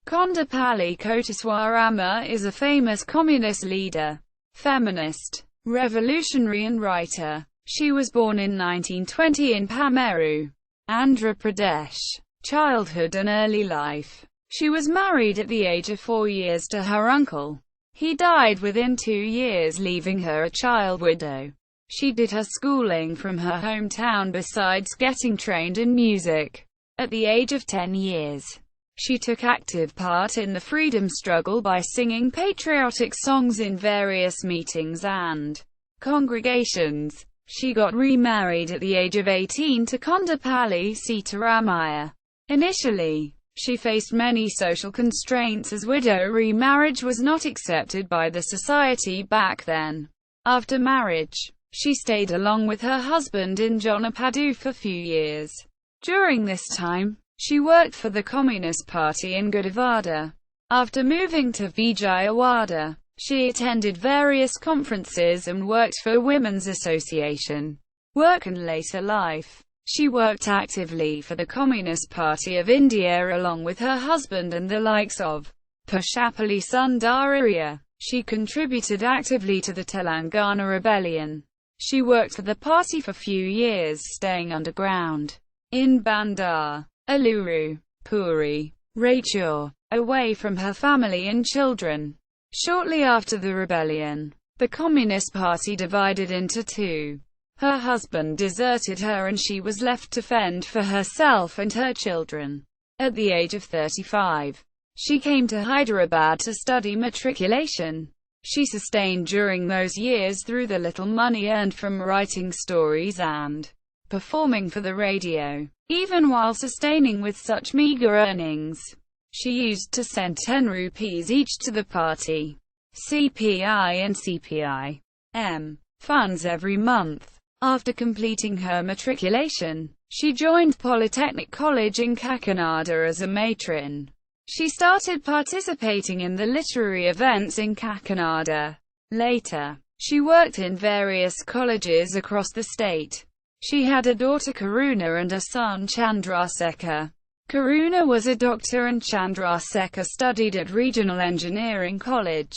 Kondapalli Koteswaramma is a famous communist leader, feminist, revolutionary and writer. She was born in 1920 in Pamarru, Andhra Pradesh. Childhood and early life. She was married at the age of 4 years to her uncle. He died within 2 years, leaving her a child widow. She did her schooling from her hometown besides getting trained in music. At the age of 10 years, she took active part in the freedom struggle by singing patriotic songs in various meetings and congregations. She got remarried at the age of 18 to Kondapalli Koteswaramma. Initially, she faced many social constraints as widow remarriage was not accepted by the society back then. After marriage, she stayed along with her husband in Kondapalli for a few years. During this time, she worked for the Communist Party in Gudavada. After moving to Vijayawada, she attended various conferences and worked for Women's Association. Work and later life. She worked actively for the Communist Party of India along with her husband and the likes of Pushapalli Sundarariya. She contributed actively to the Telangana rebellion. She worked for the party for few years, staying underground in Bandar, Aluru, Puri, Raichur, away from her family and children. Shortly after the rebellion, the Communist Party divided into two. Her husband deserted her and she was left to fend for herself and her children. At the age of 35, she came to Hyderabad to study matriculation. She sustained during those years through the little money earned from writing stories and performing for the radio. Even while sustaining with such meager earnings, she used to send 10 rupees each to the party, CPI and CPI-M funds every month. After completing her matriculation, she joined Polytechnic College in Kakinada as a matron. She started participating in the literary events in Kakinada. Later, she worked in various colleges across the state. She had a daughter Karuna and a son Chandrasekhar. Karuna was a doctor and Chandrasekhar studied at Regional Engineering College,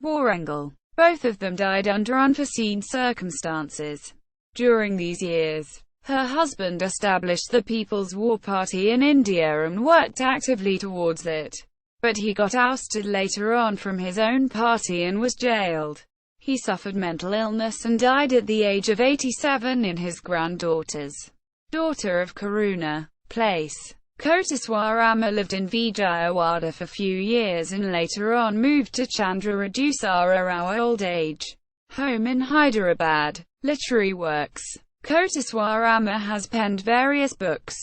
Warangal. Both of them died under unforeseen circumstances. During these years, her husband established the People's War Party in India and worked actively towards it. But he got ousted later on from his own party and was jailed. He suffered mental illness and died at the age of 87 in his granddaughter's daughter of Karuna place. Koteswaramma lived in Vijayawada for a few years and later on moved to Chandraredusara Rao old age home in Hyderabad. Literary works. Koteswaramma has penned various books,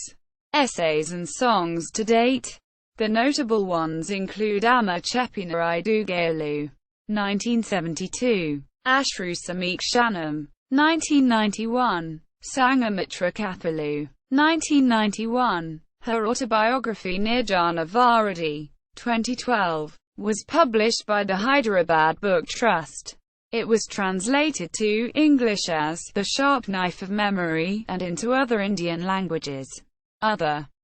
essays and songs to date. The notable ones include Amma Cheppina Idugelu, 1972, Ashru Samikshanam, 1991, Sangamitra Kathalu, 1991. Her autobiography Nirjana Varadi, 2012, was published by the Hyderabad Book Trust. It was translated to English as The Sharp Knife of Memory and into other Indian languages.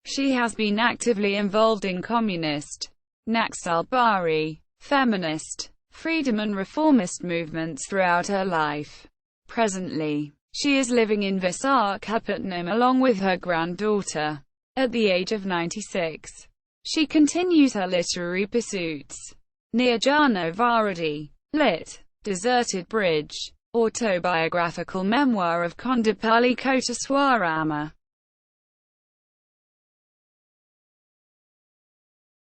She has been actively involved in communist, Naxalbari, feminist, freedom and reformist movements throughout her life. Presently, she is living in Visakhapatnam along with her granddaughter. At the age of 96, she continues her literary pursuits. Nirjana Varadi, lit. Deserted Bridge, autobiographical memoir of Kondapalli Koteswaramma.